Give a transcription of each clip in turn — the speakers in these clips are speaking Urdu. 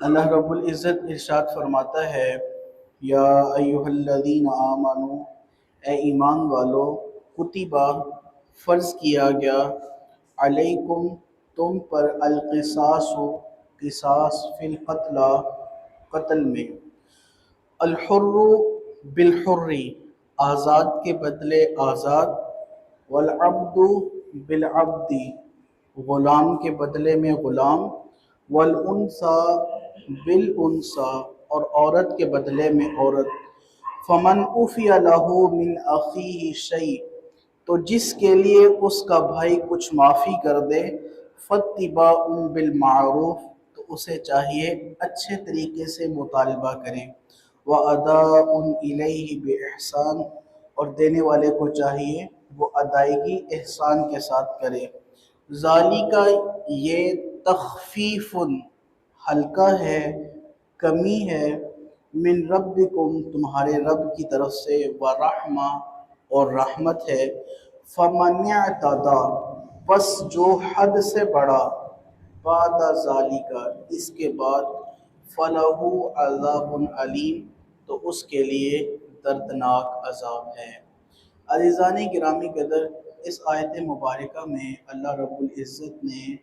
اللہ رب العزت ارشاد فرماتا ہے، یا ایہا آمنو، اے ایمان والو، کتبہ فرض کیا گیا، علیکم تم پر، القصاص قصاص، فی القتل قتل میں، الحر بالحر آزاد کے بدلے آزاد، والعبد بالعبد غلام کے بدلے میں غلام، والانثى بالانثى اور عورت کے بدلے میں عورت، فمن عفی لہ من اخیہ شیء تو جس کے لیے اس کا بھائی کچھ معافی کر دے، فاتباع بالمعروف تو اسے چاہیے اچھے طریقے سے مطالبہ کریں، وَأَدَاءٌ إِلَيْهِ بِإِحْسَان اور دینے والے کو چاہیے وہ ادائیگی احسان کے ساتھ کرے، ذَلِكَ یہ تخفیف ہلکا ہے، کمی ہے، من ربکم تمہارے رب کی طرف سے، ورحمہ اور رحمت ہے، فمن اعتدی پس جو حد سے بڑھا، بعد ذالک اس کے بعد، فلہ عذاب علیم تو اس کے لیے دردناک عذاب ہے۔ عزیزان گرامی قدر، اس آیت مبارکہ میں اللہ رب العزت نے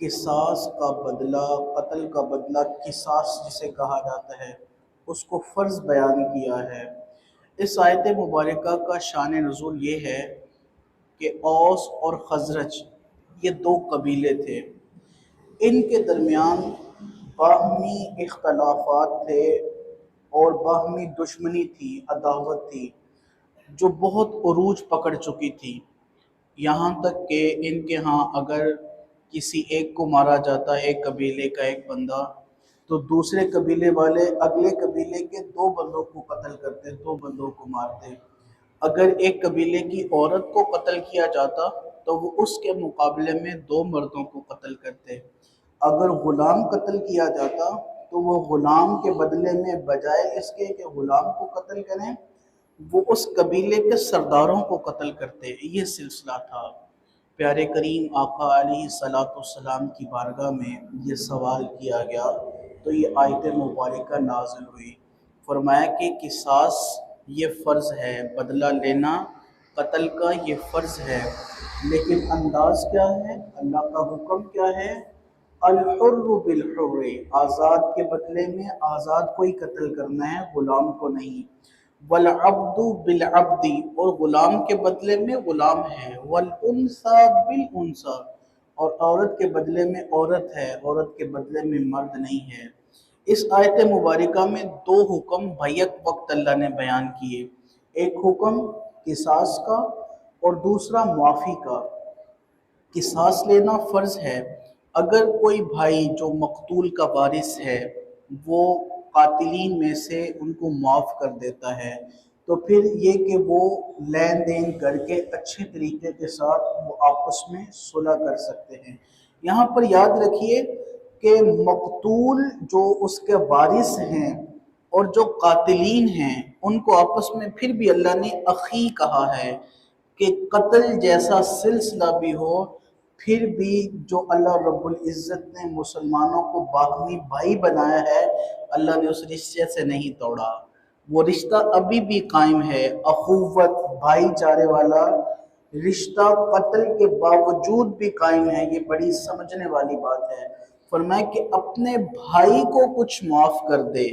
قصاص کا بدلہ، قتل کا بدلہ، قصاص جسے کہا جاتا ہے، اس کو فرض بیان کیا ہے۔ اس آیت مبارکہ کا شان نزول یہ ہے کہ اوس اور خزرج یہ دو قبیلے تھے، ان کے درمیان باہمی اختلافات تھے اور باہمی دشمنی تھی، عداوت تھی، جو بہت عروج پکڑ چکی تھی، یہاں تک کہ ان کے ہاں اگر کسی ایک کو مارا جاتا، ایک قبیلے کا ایک بندہ، تو دوسرے قبیلے والے اگلے قبیلے کے دو بندوں کو قتل کرتے، دو بندوں کو مارتے۔ اگر ایک قبیلے کی عورت کو قتل کیا جاتا تو وہ اس کے مقابلے میں دو مردوں کو قتل کرتے۔ اگر غلام قتل کیا جاتا تو وہ غلام کے بدلے میں بجائے اس کے کہ غلام کو قتل کریں، وہ اس قبیلے کے سرداروں کو قتل کرتے۔ یہ سلسلہ تھا۔ پیارے کریم آقا علیہ الصلوۃ والسلام کی بارگاہ میں یہ سوال کیا گیا تو یہ آیت مبارکہ نازل ہوئی، فرمایا کہ قصاص یہ فرض ہے، بدلہ لینا قتل کا یہ فرض ہے، لیکن انداز کیا ہے، اللہ کا حکم کیا ہے، الحر بالحر آزاد کے بدلے میں آزاد کو ہی قتل کرنا ہے، غلام کو نہیں، والعبد بالعبد اور غلام کے بدلے میں غلام ہے، والانثى بالانثى اور عورت کے بدلے میں عورت ہے، عورت کے بدلے میں مرد نہیں ہے۔ اس آیت مبارکہ میں دو حکم بیک وقت اللہ نے بیان کیے، ایک حکم قصاص کا اور دوسرا معافی کا۔ قصاص لینا فرض ہے، اگر کوئی بھائی جو مقتول کا وارث ہے وہ قاتلین میں سے ان کو معاف کر دیتا ہے تو پھر یہ کہ وہ لین دین کر کے اچھے طریقے کے ساتھ وہ آپس میں صلح کر سکتے ہیں۔ یہاں پر یاد رکھیے کہ مقتول جو اس کے وارث ہیں اور جو قاتلین ہیں ان کو آپس میں پھر بھی اللہ نے اخی کہا ہے کہ قتل جیسا سلسلہ بھی ہو پھر بھی جو اللہ رب العزت نے مسلمانوں کو باہمی بھائی بنایا ہے، اللہ نے اس رشتے سے نہیں توڑا، وہ رشتہ ابھی بھی قائم ہے، اخوت بھائی چارے والا رشتہ قتل کے باوجود بھی قائم ہے۔ یہ بڑی سمجھنے والی بات ہے۔ فرمایا کہ اپنے بھائی کو کچھ معاف کر دے،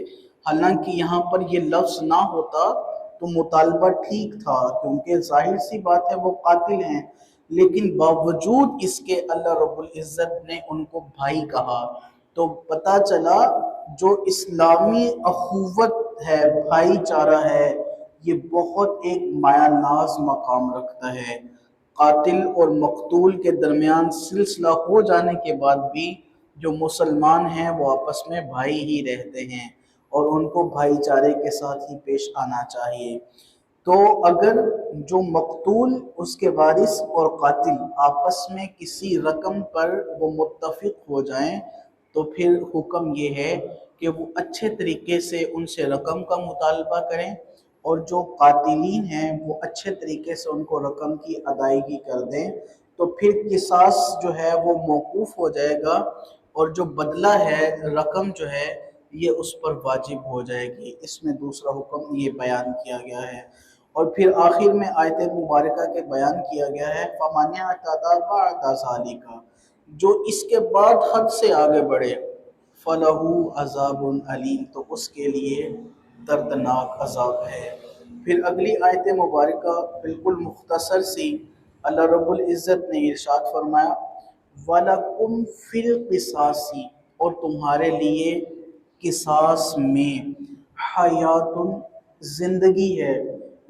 حالانکہ یہاں پر یہ لفظ نہ ہوتا تو مطالبہ ٹھیک تھا، کیونکہ ظاہر سی بات ہے وہ قاتل ہیں، لیکن باوجود اس کے اللہ رب العزت نے ان کو بھائی کہا، تو پتہ چلا جو اسلامی اخوت ہے، بھائی چارہ ہے، یہ بہت ایک مایہ ناز مقام رکھتا ہے۔ قاتل اور مقتول کے درمیان سلسلہ ہو جانے کے بعد بھی جو مسلمان ہیں وہ آپس میں بھائی ہی رہتے ہیں اور ان کو بھائی چارے کے ساتھ ہی پیش آنا چاہیے۔ تو اگر جو مقتول اس کے وارث اور قاتل آپس میں کسی رقم پر وہ متفق ہو جائیں تو پھر حکم یہ ہے کہ وہ اچھے طریقے سے ان سے رقم کا مطالبہ کریں، اور جو قاتلین ہیں وہ اچھے طریقے سے ان کو رقم کی ادائیگی کر دیں، تو پھر قصاص جو ہے وہ موقوف ہو جائے گا اور جو بدلہ ہے رقم جو ہے یہ اس پر واجب ہو جائے گی۔ اس میں دوسرا حکم یہ بیان کیا گیا ہے۔ اور پھر آخر میں آیت مبارکہ کے بیان کیا گیا ہے فَمَنِ اعْتَدَىٰ بَعْدَ ذَٰلِکَ، جو اس کے بعد حد سے آگے بڑھے، فَلَهُ عَذَابٌ أَلِيمٌ، تو اس کے لیے دردناک عذاب ہے۔ پھر اگلی آیت مبارکہ بالکل مختصر سی، اللہ رب العزت نے ارشاد فرمایا وَلَكُمْ فِي الْقِصَاصِ، اور تمہارے لیے قصاص میں حیات زندگی ہے،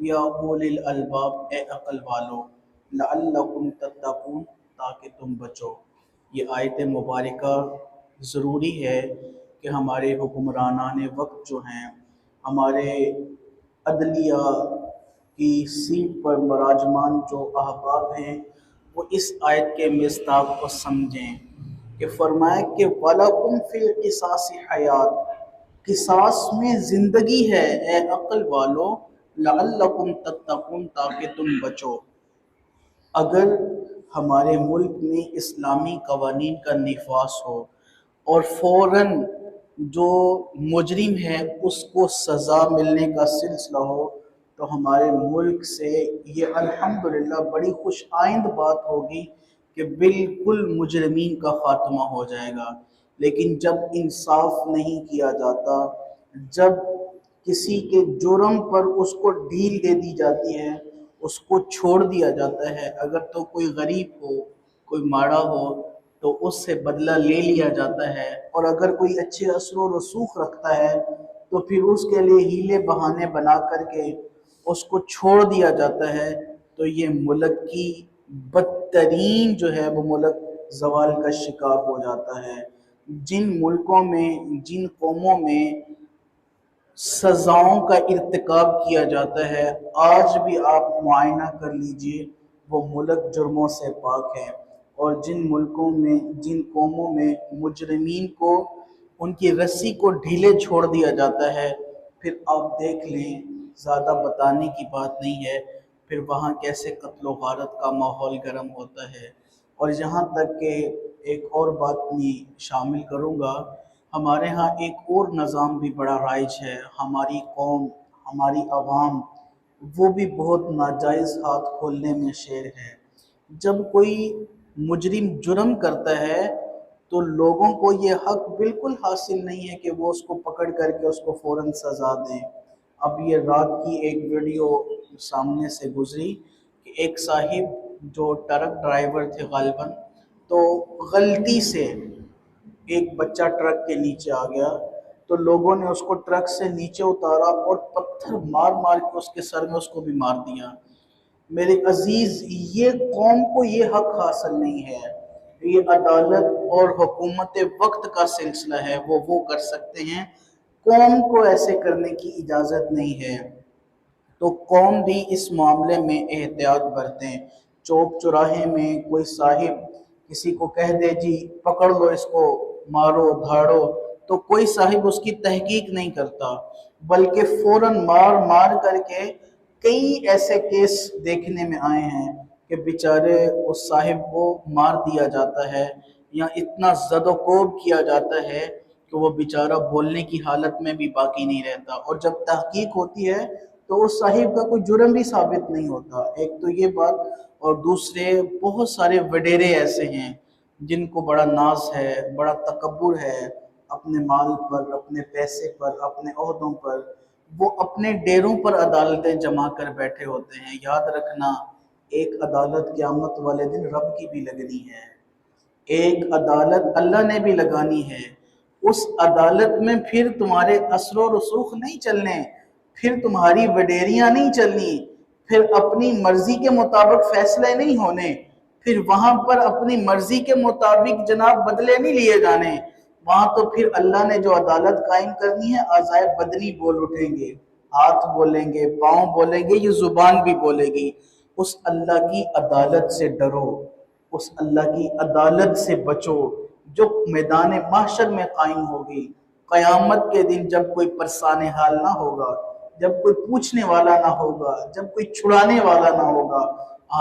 یا اولی الالباب، اے عقل والو، لعلکم تتقون، تاکہ تم بچو۔ یہ آیت مبارکہ ضروری ہے کہ ہمارے حکمرانان وقت جو ہیں، ہمارے عدلیہ کی سیٹ پر براجمان جو احباب ہیں، وہ اس آیت کے مصداق کو سمجھیں کہ فرمایا کہ وَلَكُمْ فِي الْقِصَاصِ حَیَاتٌ، قصاص میں زندگی ہے اے عقل والو، لعلکم تتقون، تاکہ تم بچو۔ اگر ہمارے ملک میں اسلامی قوانین کا نفاذ ہو اور فوراً جو مجرم ہے اس کو سزا ملنے کا سلسلہ ہو، تو ہمارے ملک سے یہ الحمدللہ بڑی خوش آئند بات ہوگی کہ بالکل مجرمین کا خاتمہ ہو جائے گا۔ لیکن جب انصاف نہیں کیا جاتا، جب کسی کے جرم پر اس کو ڈھیل دے دی جاتی ہے، اس کو چھوڑ دیا جاتا ہے، اگر تو کوئی غریب ہو، کوئی ماڑا ہو تو اس سے بدلہ لے لیا جاتا ہے، اور اگر کوئی اچھے اثر و رسوخ رکھتا ہے تو پھر اس کے لیے ہیلے بہانے بنا کر کے اس کو چھوڑ دیا جاتا ہے، تو یہ ملک کی بدترین جو ہے وہ ملک زوال کا شکار ہو جاتا ہے۔ جن ملکوں میں، جن قوموں میں سزاؤں کا ارتکاب کیا جاتا ہے، آج بھی آپ معائنہ کر لیجئے وہ ملک جرموں سے پاک ہے۔ اور جن ملکوں میں، جن قوموں میں مجرمین کو ان کی رسی کو ڈھیلے چھوڑ دیا جاتا ہے، پھر آپ دیکھ لیں، زیادہ بتانے کی بات نہیں ہے، پھر وہاں کیسے قتل و غارت کا ماحول گرم ہوتا ہے۔ اور یہاں تک کہ ایک اور بات میں شامل کروں گا، ہمارے ہاں ایک اور نظام بھی بڑا رائج ہے، ہماری قوم، ہماری عوام، وہ بھی بہت ناجائز ہاتھ کھولنے میں شیر ہے۔ جب کوئی مجرم جرم کرتا ہے تو لوگوں کو یہ حق بالکل حاصل نہیں ہے کہ وہ اس کو پکڑ کر کے اس کو فوراً سزا دیں۔ اب یہ رات کی ایک ویڈیو سامنے سے گزری کہ ایک صاحب جو ٹرک ڈرائیور تھے غالباً، تو غلطی سے ایک بچہ ٹرک کے نیچے آ گیا، تو لوگوں نے اس کو ٹرک سے نیچے اتارا اور پتھر مار مار کے اس کے سر میں اس کو بھی مار دیا۔ میرے عزیز، یہ قوم کو یہ حق حاصل نہیں ہے، یہ عدالت اور حکومت وقت کا سلسلہ ہے، وہ کر سکتے ہیں، قوم کو ایسے کرنے کی اجازت نہیں ہے۔ تو قوم بھی اس معاملے میں احتیاط برتیں۔ چوک چوراہے میں کوئی صاحب کسی کو کہہ دے جی پکڑ لو اس کو، مارو دھاڑو، تو کوئی صاحب اس کی تحقیق نہیں کرتا، بلکہ فوراً مار مار کر کے کئی ایسے کیس دیکھنے میں آئے ہیں کہ بیچارے اس صاحب کو مار دیا جاتا ہے یا اتنا زد و کوب کیا جاتا ہے کہ وہ بیچارہ بولنے کی حالت میں بھی باقی نہیں رہتا، اور جب تحقیق ہوتی ہے تو اس صاحب کا کوئی جرم بھی ثابت نہیں ہوتا۔ ایک تو یہ بات، اور دوسرے بہت سارے وڈیرے ایسے ہیں جن کو بڑا ناز ہے، بڑا تکبر ہے اپنے مال پر، اپنے پیسے پر، اپنے عہدوں پر، وہ اپنے ڈیروں پر عدالتیں جما کر بیٹھے ہوتے ہیں۔ یاد رکھنا، ایک عدالت قیامت والے دن رب کی بھی لگنی ہے، ایک عدالت اللہ نے بھی لگانی ہے۔ اس عدالت میں پھر تمہارے اثر و رسوخ نہیں چلنے، پھر تمہاری وڈیریاں نہیں چلنی، پھر اپنی مرضی کے مطابق فیصلے نہیں ہونے، پھر وہاں پر اپنی مرضی کے مطابق جناب بدلے نہیں لیے جانے۔ وہاں تو پھر اللہ نے جو عدالت قائم کرنی ہے، اعضائے بدنی بول اٹھیں گے، ہاتھ بولیں گے، پاؤں بولیں گے، یہ زبان بھی بولے گی۔ اس اللہ کی عدالت سے ڈرو، اس اللہ کی عدالت سے بچو جو میدان محشر میں قائم ہوگی۔ قیامت کے دن جب کوئی پرسان حال نہ ہوگا، جب کوئی پوچھنے والا نہ ہوگا، جب کوئی چھڑانے والا نہ ہوگا۔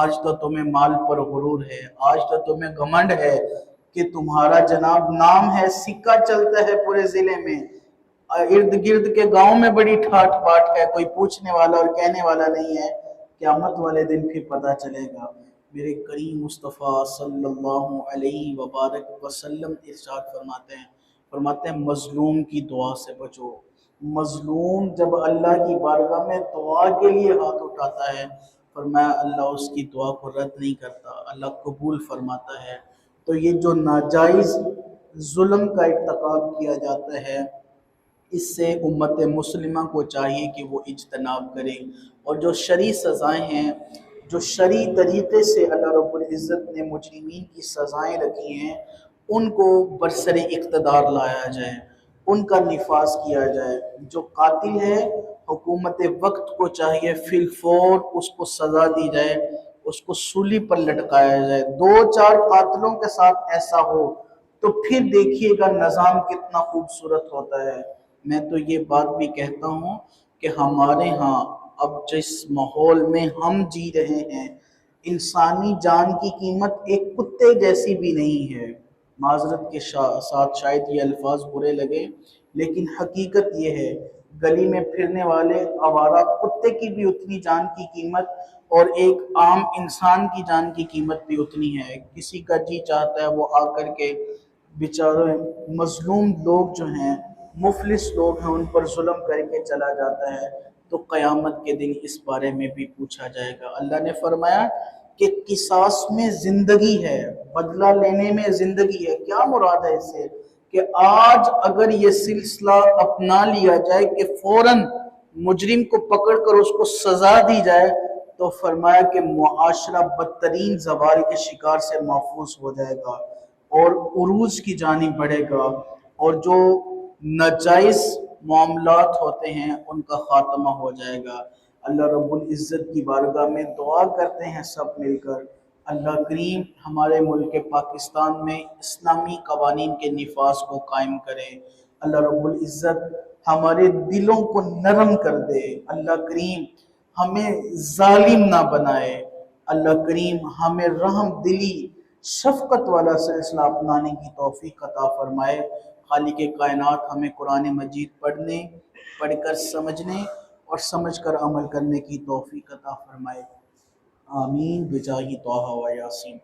آج تو تمہیں مال پر غرور ہے، آج تو تمہیں گھمنڈ ہے کہ تمہارا جناب نام ہے، سکہ چلتا ہے پورے ضلع میں، ارد گرد کے گاؤں میں بڑی ٹھاٹ باٹ ہے، کوئی پوچھنے والا اور کہنے والا نہیں ہے، قیامت والے دن پھر پتہ چلے گا۔ میرے کریم مصطفیٰ صلی اللہ علیہ وبارک وسلم ارشاد فرماتے ہیں مظلوم کی دعا سے بچو۔ مظلوم جب اللہ کی بارگاہ میں دعا کے لیے ہاتھ اٹھاتا ہے، فرمایا اللہ اس کی دعا کو رد نہیں کرتا، اللہ قبول فرماتا ہے۔ تو یہ جو ناجائز ظلم کا ارتکاب کیا جاتا ہے، اس سے امت مسلمہ کو چاہیے کہ وہ اجتناب کرے، اور جو شرعی سزائیں ہیں، جو شرعی طریقے سے اللہ رب العزت نے مجرمین کی سزائیں رکھی ہیں، ان کو برسر اقتدار لایا جائے، ان کا نفاذ کیا جائے۔ جو قاتل ہے، حکومت وقت کو چاہیے فی الفور اس کو سزا دی جائے، اس کو سولی پر لٹکایا جائے۔ 2-4 قاتلوں کے ساتھ ایسا ہو تو پھر دیکھیے گا نظام کتنا خوبصورت ہوتا ہے۔ میں تو یہ بات بھی کہتا ہوں کہ ہمارے ہاں اب جس ماحول میں ہم جی رہے ہیں، انسانی جان کی قیمت ایک کتے جیسی بھی نہیں ہے۔ معذرت کے ساتھ شاید یہ الفاظ برے لگے، لیکن حقیقت یہ ہے، گلی میں پھرنے والے آوارہ کتے کی بھی اتنی جان کی قیمت اور ایک عام انسان کی جان کی قیمت بھی اتنی ہے۔ کسی کا جی چاہتا ہے وہ آ کر کے بیچارے مظلوم لوگ جو ہیں، مفلس لوگ ہیں، ان پر ظلم کر کے چلا جاتا ہے، تو قیامت کے دن اس بارے میں بھی پوچھا جائے گا۔ اللہ نے فرمایا کہ قصاص میں زندگی ہے، بدلہ لینے میں زندگی ہے۔ کیا مراد ہے اس سے؟ کہ آج اگر یہ سلسلہ اپنا لیا جائے کہ فوراً مجرم کو پکڑ کر اس کو سزا دی جائے، تو فرمایا کہ معاشرہ بدترین زوال کے شکار سے محفوظ ہو جائے گا اور عروج کی جانب بڑھے گا، اور جو ناجائز معاملات ہوتے ہیں ان کا خاتمہ ہو جائے گا۔ اللہ رب العزت کی بارگاہ میں دعا کرتے ہیں سب مل کر، اللہ کریم ہمارے ملک پاکستان میں اسلامی قوانین کے نفاذ کو قائم کرے، اللہ رب العزت ہمارے دلوں کو نرم کر دے، اللہ کریم ہمیں ظالم نہ بنائے، اللہ کریم ہمیں رحم دلی شفقت والا سلسلہ اپنانے کی توفیق عطا فرمائے۔ خالق کائنات ہمیں قرآن مجید پڑھ کر سمجھنے اور سمجھ کر عمل کرنے کی توفیق عطا فرمائے۔ آمین بجاہ طہ و یاسین۔